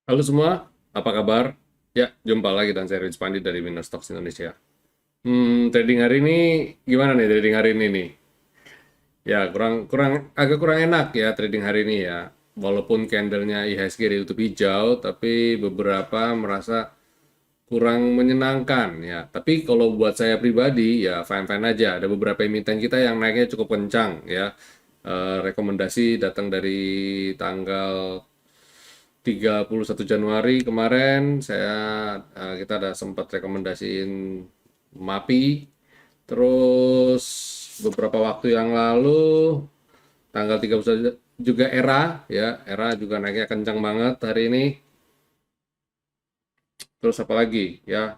Halo semua, apa kabar? Ya, jumpa lagi dan saya Rich Pandi dari Winner Stocks Indonesia. Trading hari ini gimana nih trading hari ini nih? Ya, agak kurang enak ya trading hari ini ya. Walaupun candlenya IHSG ditutup hijau, tapi beberapa merasa kurang menyenangkan ya. Tapi kalau buat saya pribadi ya fine-fine aja. Ada beberapa emiten kita yang naiknya cukup kencang ya. Rekomendasi datang dari tanggal 31 Januari kemarin kita ada sempat rekomendasiin MAPI, terus beberapa waktu yang lalu tanggal 31 juga ERA juga naiknya kencang banget hari ini. Terus apa lagi ya?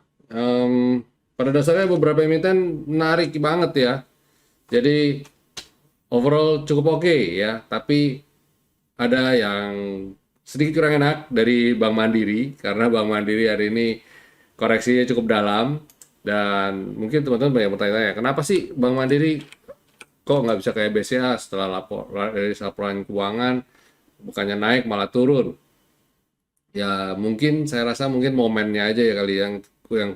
Pada dasarnya beberapa emiten menarik banget ya. Jadi overall cukup oke ya, tapi ada yang sedikit kurang enak dari Bank Mandiri karena Bank Mandiri hari ini koreksinya cukup dalam dan mungkin teman-teman banyak bertanya-tanya kenapa sih Bank Mandiri kok nggak bisa kayak BCA setelah dari laporan keuangan bukannya naik malah turun. Ya mungkin saya rasa mungkin momennya aja ya kali yang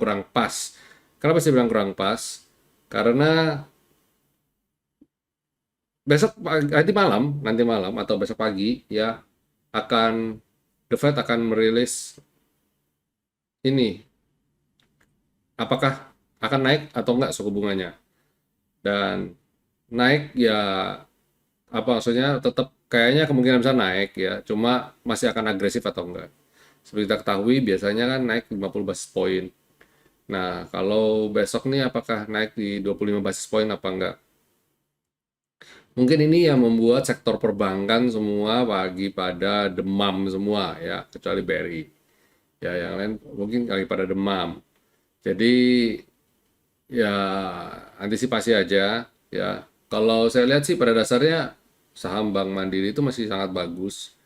kurang pas. Kenapa saya bilang kurang pas? Karena nanti malam atau besok pagi ya akan The Fed akan merilis ini apakah akan naik atau enggak suku bunganya. Dan naik ya apa maksudnya tetap kayaknya kemungkinan bisa naik ya, cuma masih akan agresif atau enggak. Seperti kita ketahui biasanya kan naik 50 basis point. Nah, kalau besok nih apakah naik di 25 basis point apa enggak? Mungkin ini yang membuat sektor perbankan semua pagi pada demam semua ya, kecuali BRI. Ya, yang lain mungkin lagi pada demam. Jadi ya antisipasi aja ya. Kalau saya lihat sih pada dasarnya saham Bank Mandiri itu masih sangat bagus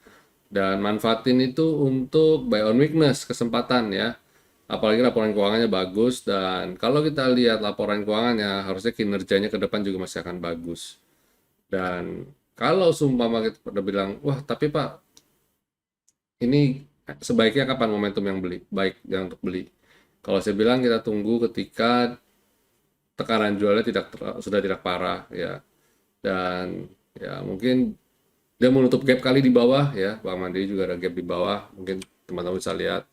dan manfaatin itu untuk buy on weakness kesempatan ya. Apalagi laporan keuangannya bagus dan kalau kita lihat laporan keuangannya harusnya kinerjanya ke depan juga masih akan bagus. Dan kalau sumpama kita pada bilang, wah tapi Pak ini sebaiknya kapan momentum yang baik yang untuk beli? Kalau saya bilang kita tunggu ketika tekanan jualnya sudah tidak parah ya dan ya mungkin dia menutup gap kali di bawah ya Bang Mandiri juga ada gap di bawah mungkin teman-teman bisa lihat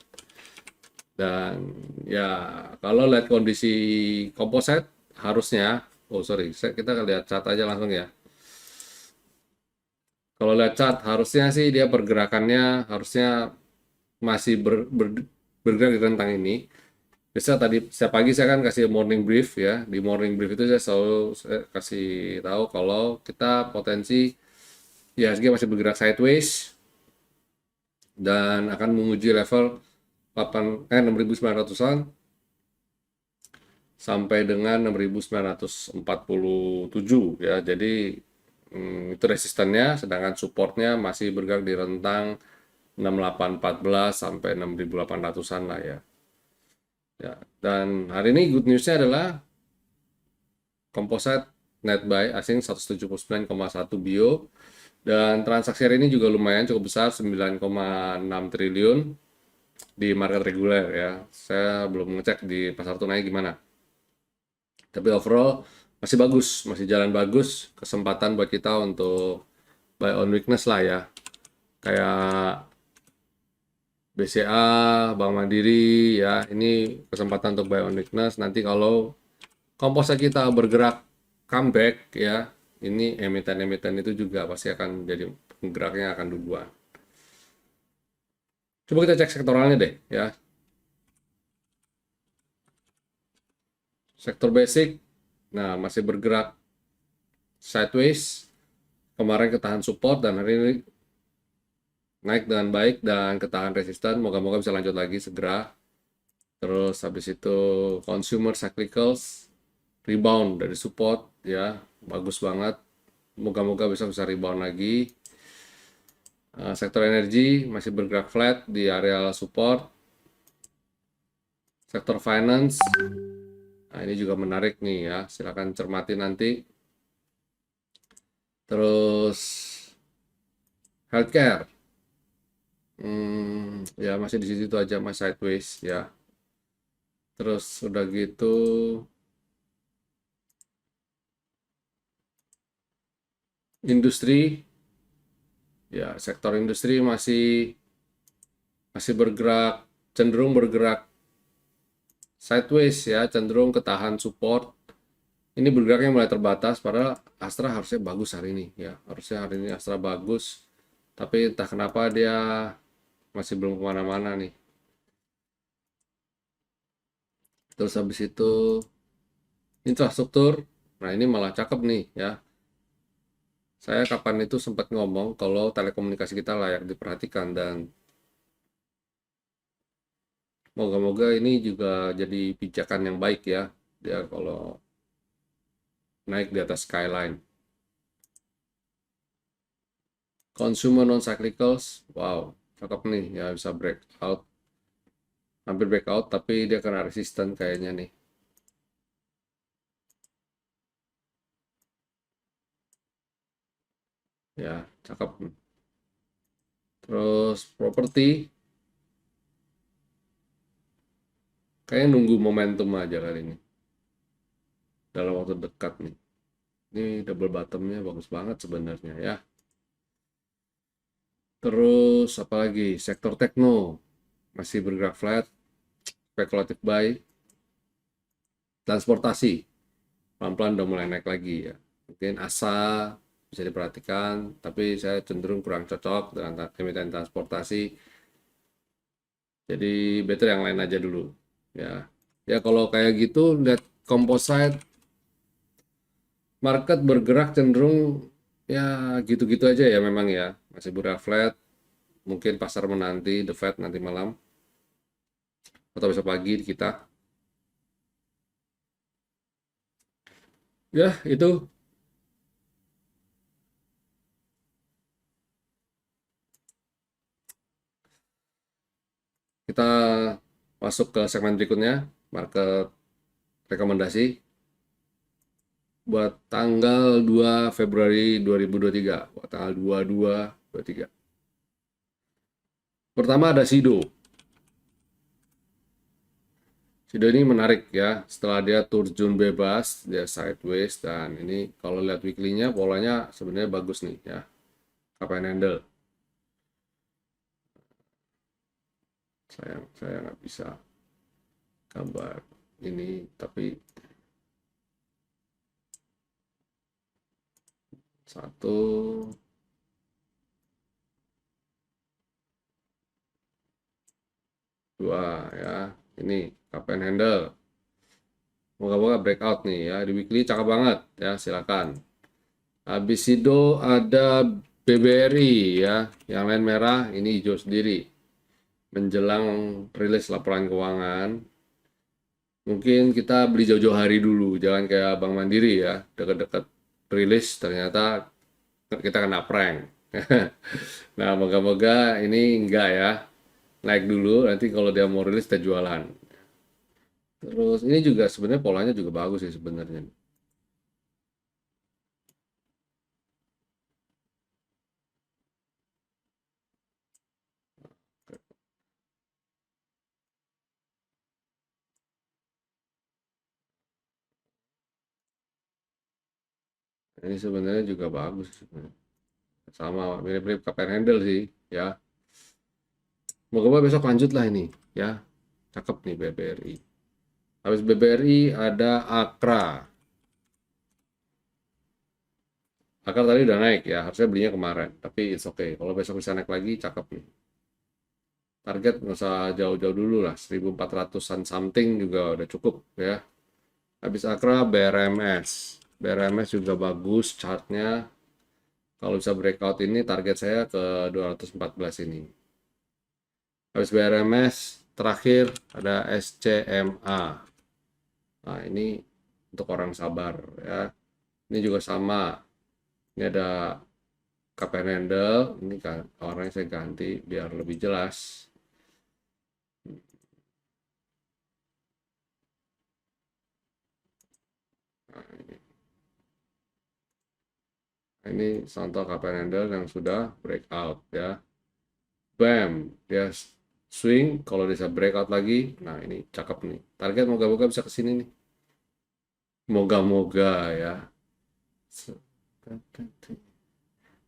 dan ya kalau lihat kondisi komposit harusnya kita lihat chart aja langsung ya kalau lihat chart harusnya sih dia pergerakannya harusnya masih bergerak di rentang ini. Biasa tadi setiap pagi saya kan kasih morning brief ya. Di morning brief itu saya kasih tahu kalau kita potensi IHSG masih bergerak sideways dan akan menguji level 6.900-an sampai dengan 6.947 ya. Jadi itu resistannya sedangkan supportnya masih bergerak di rentang 6814 sampai 6.800-an lah ya. Ya, dan hari ini good newsnya adalah Composite net buy asing 179,1 bio dan transaksi hari ini juga lumayan cukup besar 9,6 triliun di market reguler ya. Saya belum ngecek di pasar tunai gimana. Tapi overall masih bagus, masih jalan bagus. Kesempatan buat kita untuk buy on weakness lah ya. Kayak BCA, Bank Mandiri ya. Ini kesempatan untuk buy on weakness. Nanti kalau komposa kita bergerak comeback ya, ini emiten-emiten itu juga pasti akan jadi penggeraknya akan duluan. Coba kita cek sektoralnya deh ya. Sektor basic, nah masih bergerak sideways. Kemarin ketahan support dan hari ini naik dengan baik dan ketahan resisten. Moga-moga bisa lanjut lagi segera. Terus habis itu consumer cyclicals rebound dari support ya, bagus banget. Moga-moga bisa rebound lagi. Sektor energi masih bergerak flat di area support. Sektor finance, nah ini juga menarik nih ya, silakan cermati nanti. Terus healthcare, Ya masih di situ aja mas, sideways ya. Terus udah gitu industri, ya sektor industri masih masih bergerak, cenderung bergerak sideways ya, cenderung ketahan support. Ini bergeraknya mulai terbatas, padahal Astra harusnya bagus hari ini ya, harusnya hari ini Astra bagus, tapi entah kenapa dia masih belum kemana-mana nih. Terus habis itu infrastruktur, nah ini malah cakep nih ya. Saya kapan itu sempat ngomong kalau telekomunikasi kita layak diperhatikan, dan moga-moga ini juga jadi pijakan yang baik ya. Dia kalau naik di atas skyline. Consumer non-cyclicals, wow, cakep nih ya, bisa breakout, hampir breakout, tapi dia kena resisten kayaknya nih. Ya, cakep. Terus properti, kayaknya nunggu momentum aja kali ini. Dalam waktu dekat nih. Ini double bottomnya bagus banget sebenarnya ya. Terus apalagi sektor tekno masih bergerak flat, spekulatif buy, transportasi pelan-pelan udah mulai naik lagi ya. Mungkin ASA bisa diperhatikan, tapi saya cenderung kurang cocok dengan emiten transportasi. Jadi better yang lain aja dulu ya. Ya kalau kayak gitu lihat composite market bergerak cenderung ya gitu-gitu aja ya, memang ya masih bergerak flat. Mungkin pasar menanti the Fed nanti malam atau besok pagi di kita. Ya itu kita masuk ke segmen berikutnya, market rekomendasi buat tanggal 2 Februari 2023, buat tanggal 22 23. Pertama ada Sido. Sido ini menarik ya, setelah dia terjun bebas, dia sideways, dan ini kalau lihat weekly-nya polanya sebenarnya bagus nih ya. Up and handle. Saya nggak bisa gambar ini, tapi satu, dua ya. Ini up and handle. Moga-moga breakout nih ya. Di weekly cakep banget ya, silakan. Habis itu ada BBRI ya. Yang lain merah, ini hijau sendiri. Menjelang rilis laporan keuangan, mungkin kita beli jauh-jauh hari dulu. Jangan kayak Bank Mandiri ya. Dekat-dekat rilis ternyata kita kena prank. Nah, moga-moga ini enggak ya. Naik dulu, nanti kalau dia mau rilis kita jualan. Terus ini juga sebenarnya polanya juga bagus sih sebenarnya. Ini sebenarnya juga bagus sebenarnya. Sama mirip-mirip Cup and Handle sih ya. Moga-moga besok lanjut lah ini ya. Cakep nih BBRI. Habis BBRI ada Akra. Akra tadi udah naik ya, harusnya belinya kemarin. Tapi it's okay. Kalau besok bisa naik lagi, cakep nih. Target nggak usah jauh-jauh dulu lah. 1400-an something juga udah cukup ya. Habis Akra BRMS. BRMS juga bagus chartnya. Kalau bisa breakout ini target saya ke 214 ini. Habis BRMS terakhir ada SCMA. Nah, ini untuk orang sabar ya. Ini juga sama. Ini ada cup and handle. Ini kan warnanya saya ganti biar lebih jelas. Nah, ini contoh cup and handle yang sudah breakout ya. Bam, dia swing. Kalau bisa breakout lagi, nah ini cakep nih. Target moga-moga bisa ke sini nih. Moga-moga ya.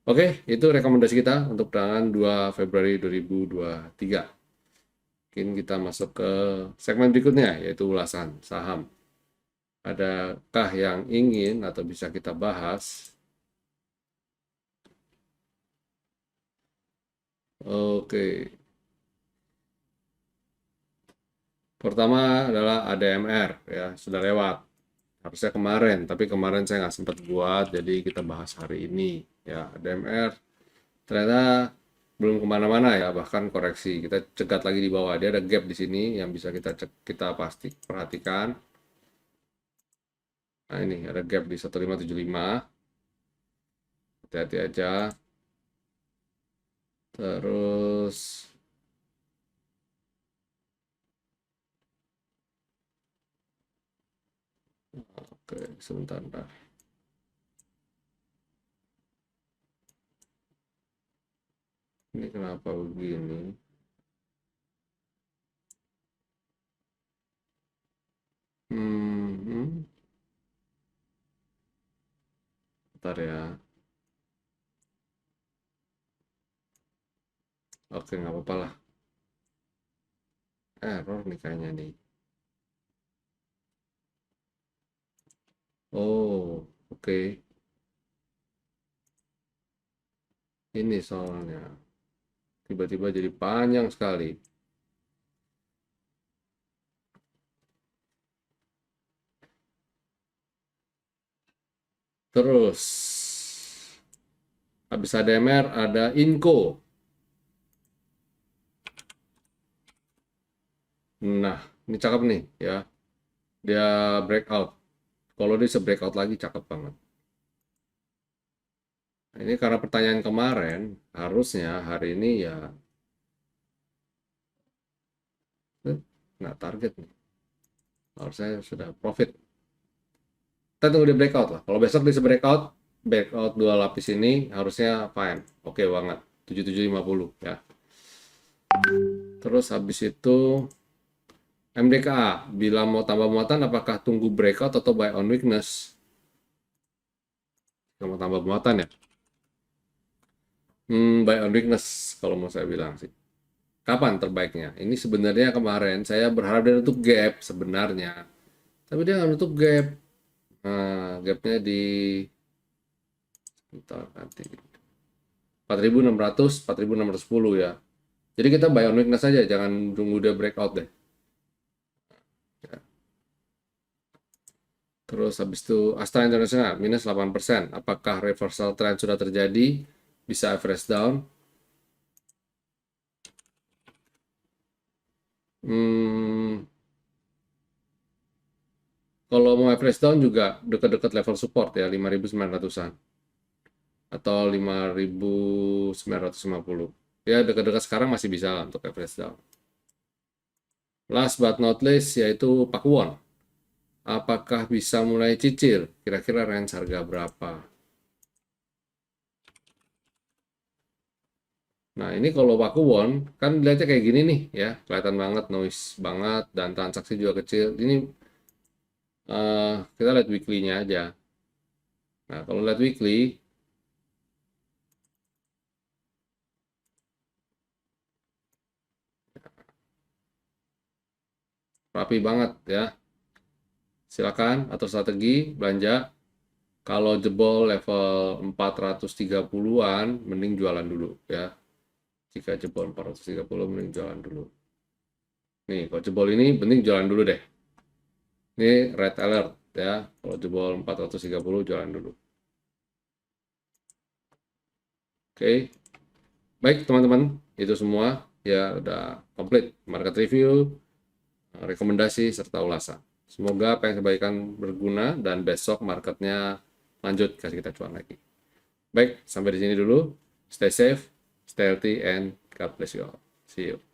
Oke, itu rekomendasi kita untuk tanggal 2 Februari 2023. Mungkin kita masuk ke segmen berikutnya, yaitu ulasan saham. Adakah yang ingin atau bisa kita bahas? Oke. Pertama adalah ADMR, ya, sudah lewat. Harusnya kemarin, tapi kemarin saya nggak sempat buat, jadi kita bahas hari ini. Ya, ADMR ternyata belum kemana-mana ya, bahkan koreksi. Kita cegat lagi di bawah. Dia ada gap di sini yang bisa kita pasti perhatikan. Nah ini ada gap di 1575. Hati-hati aja. Terus oke, sebentar. Ini kenapa begini? Hmm, bentar ya. Oke, nggak apa-apa lah. Error nih kayaknya nih. Oh, oke. Ini soalnya. Tiba-tiba jadi panjang sekali. Terus, habis ADMR ada Inco. Nah, ini cakep nih ya. Dia breakout. Kalau dia bisa breakout lagi cakep banget. Nah, ini karena pertanyaan kemarin, harusnya hari ini ya nggak target nih. Harusnya sudah profit. Kita tunggu dia breakout lah. Kalau besok bisa breakout dua lapis ini harusnya fine. Oke banget. 7750 ya. Terus habis itu MDKA, bila mau tambah muatan apakah tunggu breakout atau buy on weakness? Kalau mau tambah muatan ya. Buy on weakness kalau mau saya bilang sih. Kapan terbaiknya? Ini sebenarnya kemarin saya berharap dia nutup gap sebenarnya. Tapi dia nggak nutup gap. Nah, gapnya di bentar, nanti 4600, 4610 ya. Jadi kita buy on weakness saja, jangan tunggu dia breakout deh. Ya. Terus habis itu Astra International minus 8%. Apakah reversal trend sudah terjadi? Bisa average down? Hmm, kalau mau average down juga dekat-dekat level support ya 5.900-an atau 5.950. Ya dekat-dekat sekarang masih bisa lah untuk average down. Last but not least yaitu Pakuwon. Apakah bisa mulai cicil? Kira-kira range harga berapa? Nah, ini kalau Pakuwon kan dilihatnya kayak gini nih ya, kelihatan banget noise banget dan transaksi juga kecil. Ini kita lihat weekly-nya aja. Nah, kalau lihat weekly, rapi banget ya. Silakan atur strategi belanja. Kalau jebol level 430-an, mending jualan dulu ya. Jika jebol 430, mending jualan dulu. Nih, kalau jebol ini, mending jualan dulu deh. Ini red alert ya. Kalau jebol 430, jualan dulu. Oke, baik teman-teman, itu semua ya udah komplit market review, rekomendasi serta ulasan. Semoga apa yang saya bagikan berguna dan besok marketnya lanjut kasih kita cuan lagi. Baik, sampai di sini dulu. Stay safe, stay healthy, and God bless you all. See you.